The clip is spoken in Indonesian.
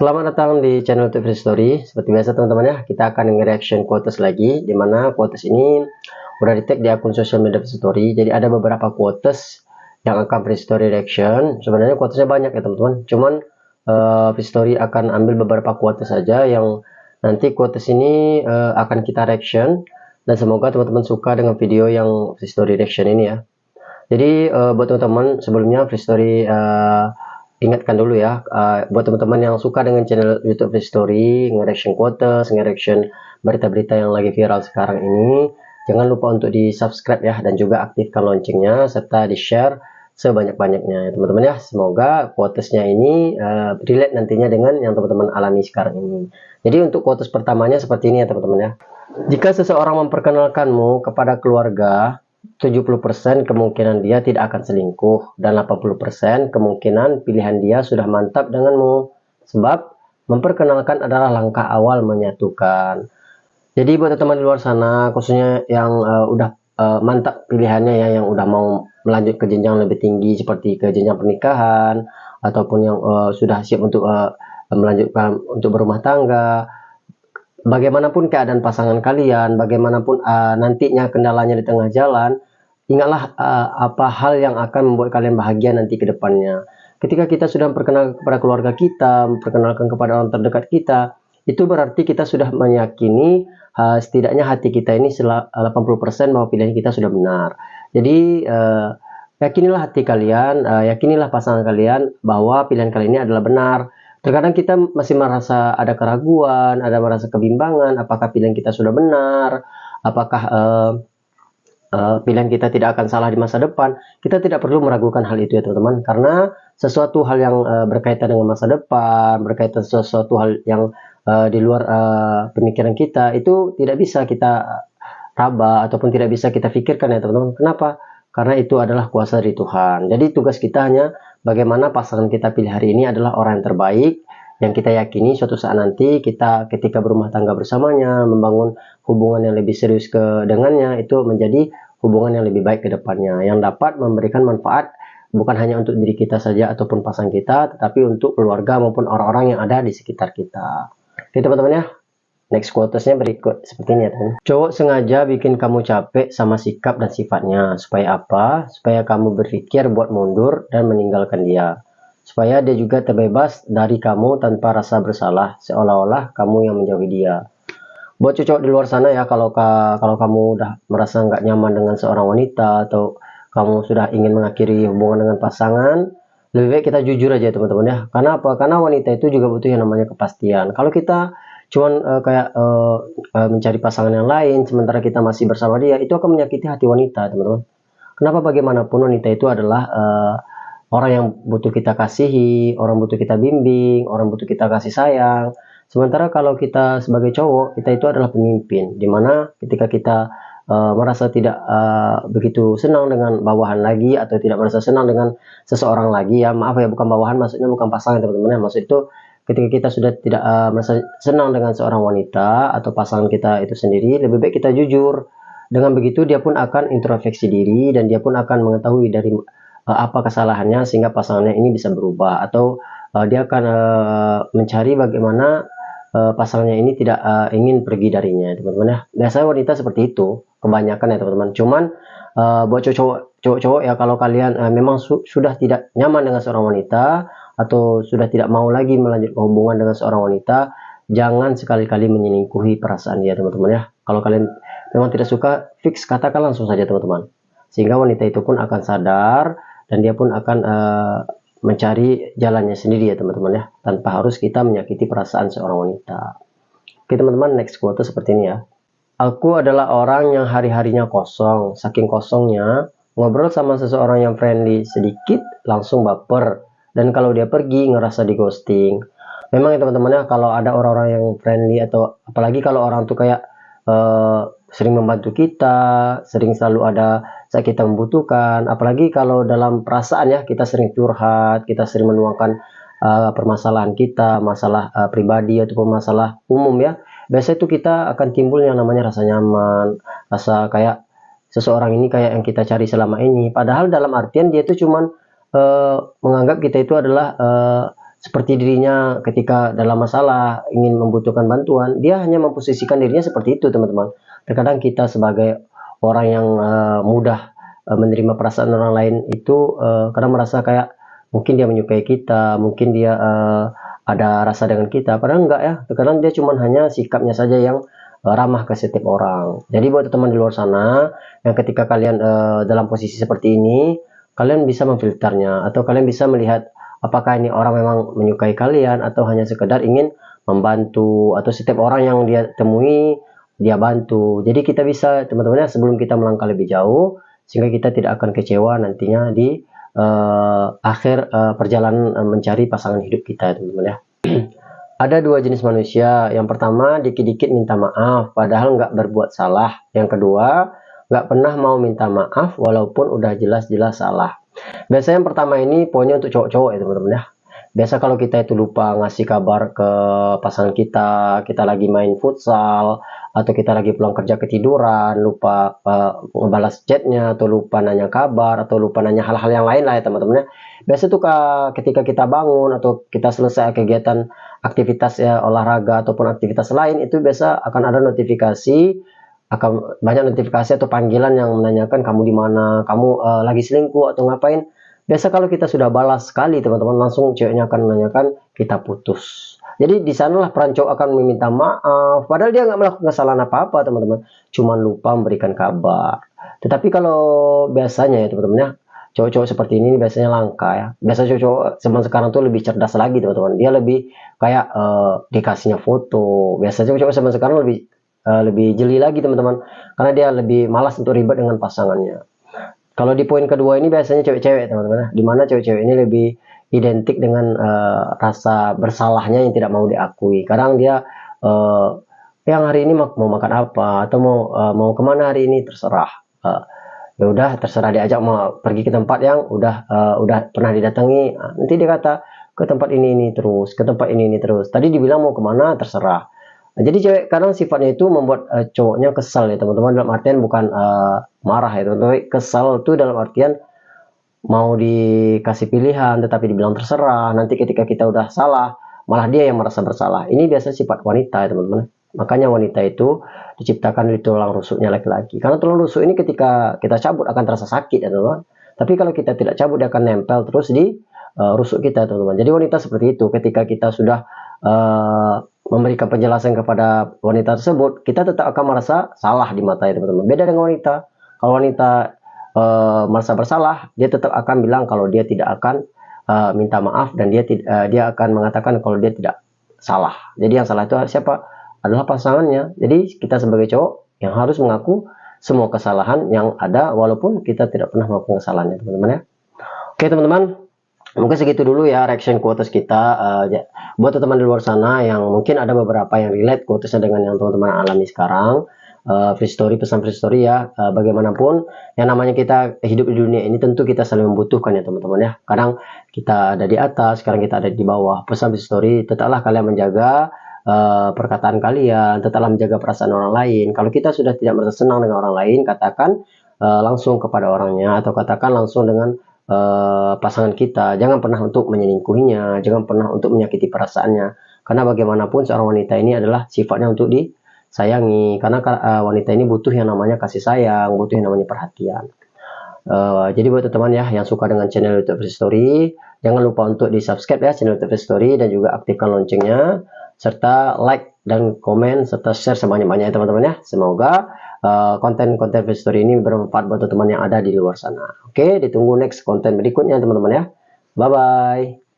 Selamat datang di channel YouTube Free Story. Seperti biasa teman-teman ya, kita akan nge-reaction quotes lagi, dimana quotes ini udah di tag di akun sosial media Free Story. Jadi ada beberapa quotes yang akan Free Story reaction. Sebenarnya quotesnya banyak ya teman-teman, cuman Free Story akan ambil beberapa quotes saja yang nanti quotes ini akan kita reaction. Dan semoga teman-teman suka dengan video yang Free Story reaction ini ya. Jadi buat teman-teman, sebelumnya Free Story ingatkan dulu ya, buat teman-teman yang suka dengan channel YouTube Free Story, nge-reaction quotes, nge-reaction berita-berita yang lagi viral sekarang ini, jangan lupa untuk di subscribe ya, dan juga aktifkan loncengnya, serta di share sebanyak-banyaknya ya teman-teman ya. Semoga quotesnya ini relate nantinya dengan yang teman-teman alami sekarang ini. Jadi untuk quotes pertamanya seperti ini ya teman-teman ya. Jika seseorang memperkenalkanmu kepada keluarga, 70% kemungkinan dia tidak akan selingkuh, dan 80% kemungkinan pilihan dia sudah mantap denganmu. Sebab memperkenalkan adalah langkah awal menyatukan. Jadi buat teman-teman di luar sana, khususnya yang udah mantap pilihannya ya, yang udah mau melanjut ke jenjang lebih tinggi seperti ke jenjang pernikahan, ataupun yang sudah siap untuk melanjutkan untuk berumah tangga. Bagaimanapun keadaan pasangan kalian, bagaimanapun nantinya kendalanya di tengah jalan, ingatlah apa hal yang akan membuat kalian bahagia nanti ke depannya. Ketika kita sudah memperkenalkan kepada keluarga kita, memperkenalkan kepada orang terdekat kita, itu berarti kita sudah meyakini setidaknya hati kita ini 80% bahwa pilihan kita sudah benar. Jadi yakinilah hati kalian, yakinilah pasangan kalian bahwa pilihan kalian ini adalah benar. Terkadang kita masih merasa ada keraguan, ada merasa kebimbangan, apakah pilihan kita sudah benar, apakah pilihan kita tidak akan salah di masa depan. Kita tidak perlu meragukan hal itu ya teman-teman, karena sesuatu hal yang berkaitan dengan masa depan, berkaitan sesuatu hal yang di luar pemikiran kita, itu tidak bisa kita raba ataupun tidak bisa kita pikirkan ya teman-teman. Kenapa? Karena itu adalah kuasa dari Tuhan. Jadi tugas kita hanya bagaimana pasangan kita pilih hari ini adalah orang yang terbaik, yang kita yakini suatu saat nanti kita ketika berumah tangga bersamanya, membangun hubungan yang lebih serius dengannya, itu menjadi hubungan yang lebih baik ke depannya, yang dapat memberikan manfaat bukan hanya untuk diri kita saja ataupun pasangan kita, tetapi untuk keluarga maupun orang-orang yang ada di sekitar kita. Oke teman-teman ya. Next quotesnya berikut seperti ini ya teman. Cowok sengaja bikin kamu capek sama sikap dan sifatnya. Supaya apa? Supaya kamu berpikir buat mundur dan meninggalkan dia. Supaya dia juga terbebas dari kamu tanpa rasa bersalah, seolah-olah kamu yang menjauhi dia. Buat cowok di luar sana ya, kalau kamu udah merasa nggak nyaman dengan seorang wanita, atau kamu sudah ingin mengakhiri hubungan dengan pasangan, lebih baik kita jujur aja teman-teman ya. Karena apa? Karena wanita itu juga butuh yang namanya kepastian. Kalau kita cuman mencari pasangan yang lain sementara kita masih bersama dia, itu akan menyakiti hati wanita teman-teman. Kenapa? Bagaimanapun wanita itu adalah orang yang butuh kita kasihi, orang butuh kita bimbing, orang butuh kita kasih sayang. Sementara kalau kita sebagai cowok, kita itu adalah pemimpin, dimana ketika kita merasa tidak begitu senang dengan bawahan lagi, atau tidak merasa senang dengan seseorang lagi ya, maaf ya, bukan bawahan maksudnya bukan pasangan teman-teman ya, maksud itu ketika kita sudah tidak merasa senang dengan seorang wanita atau pasangan kita itu sendiri, lebih baik kita jujur. Dengan begitu dia pun akan introspeksi diri, dan dia pun akan mengetahui dari apa kesalahannya, sehingga pasangannya ini bisa berubah, atau dia akan mencari bagaimana pasangannya ini tidak ingin pergi darinya teman-teman ya. Biasanya wanita seperti itu kebanyakan ya teman-teman. Cuman buat cowok-cowok ya, kalau kalian memang sudah tidak nyaman dengan seorang wanita, atau sudah tidak mau lagi melanjutkan hubungan dengan seorang wanita, jangan sekali-kali menyelingkuhi perasaan dia teman-teman ya. Kalau kalian memang tidak suka, fix katakan langsung saja teman-teman, sehingga wanita itu pun akan sadar, dan dia pun akan mencari jalannya sendiri ya teman-teman ya, tanpa harus kita menyakiti perasaan seorang wanita. Oke teman-teman, next quote seperti ini ya. Aku adalah orang yang hari-harinya kosong, saking kosongnya ngobrol sama seseorang yang friendly sedikit langsung baper, dan kalau dia pergi ngerasa di ghosting. Memang ya teman-teman ya, kalau ada orang-orang yang friendly, atau apalagi kalau orang tuh kayak sering membantu kita, sering selalu ada saat kita membutuhkan, apalagi kalau dalam perasaan ya, kita sering curhat, kita sering menuangkan permasalahan kita, masalah pribadi ataupun masalah umum ya, biasanya itu kita akan timbul yang namanya rasa nyaman, rasa kayak seseorang ini kayak yang kita cari selama ini. Padahal dalam artian dia itu cuman menganggap kita itu adalah seperti dirinya ketika dalam masalah ingin membutuhkan bantuan, dia hanya memposisikan dirinya seperti itu, teman-teman. Terkadang kita sebagai orang yang mudah menerima perasaan orang lain itu kadang merasa kayak mungkin dia menyukai kita, mungkin dia ada rasa dengan kita, padahal enggak ya. Terkadang dia cuma hanya sikapnya saja yang ramah ke setiap orang. Jadi buat teman di luar sana yang ketika kalian dalam posisi seperti ini, kalian bisa memfilternya atau kalian bisa melihat apakah ini orang memang menyukai kalian atau hanya sekedar ingin membantu, atau setiap orang yang dia temui dia bantu. Jadi kita bisa, teman-teman ya, sebelum kita melangkah lebih jauh sehingga kita tidak akan kecewa nantinya di akhir perjalanan mencari pasangan hidup kita, teman-teman ya. Ada dua jenis manusia. Yang pertama, dikit-dikit minta maaf padahal nggak berbuat salah. Yang kedua, nggak pernah mau minta maaf walaupun udah jelas-jelas salah. Biasanya yang pertama ini poinnya untuk cowok-cowok ya, teman-teman ya. Biasa kalau kita itu lupa ngasih kabar ke pasangan kita lagi main futsal, atau kita lagi pulang kerja ketiduran, lupa ngebalas chatnya, atau lupa nanya kabar, atau lupa nanya hal-hal yang lain lah ya, teman-teman ya. Biasa tuh ketika kita bangun atau kita selesai kegiatan aktivitas ya, olahraga ataupun aktivitas lain, itu biasa akan ada notifikasi, akan banyak notifikasi atau panggilan yang menanyakan kamu di mana, kamu lagi selingkuh atau ngapain. Biasa kalau kita sudah balas sekali, teman-teman, langsung ceweknya akan menanyakan kita putus. Jadi di sanalah peran cowok akan meminta maaf, padahal dia nggak melakukan kesalahan apa-apa, teman-teman, cuman lupa memberikan kabar. Tetapi kalau biasanya ya, teman-teman ya, cowok-cowok seperti ini biasanya langka ya. Biasa cowok zaman sekarang tuh lebih cerdas lagi, teman-teman. Dia lebih kayak dikasihnya foto. Biasanya cowok zaman sekarang lebih jeli lagi, teman-teman, karena dia lebih malas untuk ribet dengan pasangannya. Kalau di poin kedua ini biasanya cewek-cewek, teman-teman, dimana cewek-cewek ini lebih identik dengan rasa bersalahnya yang tidak mau diakui. Kadang dia yang hari ini mau makan apa atau mau kemana hari ini, terserah. Ya udah, terserah, diajak mau pergi ke tempat yang udah pernah didatangi, nanti dia kata ke tempat ini terus, ke tempat ini terus. Tadi dibilang mau kemana, terserah. Nah, jadi cewek kadang sifatnya itu membuat cowoknya kesal ya, teman-teman, dalam artian bukan marah ya, teman-teman. Kesal itu dalam artian mau dikasih pilihan tetapi dibilang terserah. Nanti ketika kita udah salah, malah dia yang merasa bersalah. Ini biasa sifat wanita ya, teman-teman. Makanya wanita itu diciptakan di tulang rusuknya laki-laki. Karena tulang rusuk ini ketika kita cabut akan terasa sakit ya, teman-teman. Tapi kalau kita tidak cabut, dia akan nempel terus di rusuk kita, teman-teman. Jadi wanita seperti itu, ketika kita sudah memberikan penjelasan kepada wanita tersebut, kita tetap akan merasa salah di mata ya, teman-teman. Beda dengan wanita. Kalau wanita merasa bersalah, dia tetap akan bilang kalau dia tidak akan minta maaf, dan dia akan mengatakan kalau dia tidak salah. Jadi yang salah itu siapa? Adalah pasangannya. Jadi kita sebagai cowok yang harus mengaku semua kesalahan yang ada walaupun kita tidak pernah melakukan kesalahannya, teman-teman ya. Oke, teman-teman, mungkin segitu dulu ya reaction quotes kita. Buat teman-teman di luar sana yang mungkin ada beberapa yang relate quotesnya dengan yang teman-teman alami sekarang, free story, pesan free story ya. Bagaimanapun yang namanya kita hidup di dunia ini, tentu kita saling membutuhkan ya, teman-teman ya. Kadang kita ada di atas, sekarang kita ada di bawah. Pesan free story, tetaplah kalian menjaga perkataan kalian, tetaplah menjaga perasaan orang lain. Kalau kita sudah tidak merasa senang dengan orang lain, katakan langsung kepada orangnya, atau katakan langsung dengan pasangan kita. Jangan pernah untuk menyelingkuhinya, jangan pernah untuk menyakiti perasaannya, karena bagaimanapun seorang wanita ini adalah sifatnya untuk disayangi, karena wanita ini butuh yang namanya kasih sayang, butuh yang namanya perhatian. Jadi buat teman-teman ya yang suka dengan channel YouTube Free Story, jangan lupa untuk di subscribe ya channel YouTube Free Story, dan juga aktifkan loncengnya, serta like dan komen serta share sebanyak-banyaknya teman-teman ya. Semoga konten-konten Free Story ini bermanfaat buat teman-teman yang ada di luar sana. Oke, ditunggu next konten berikutnya teman-teman ya. Bye bye.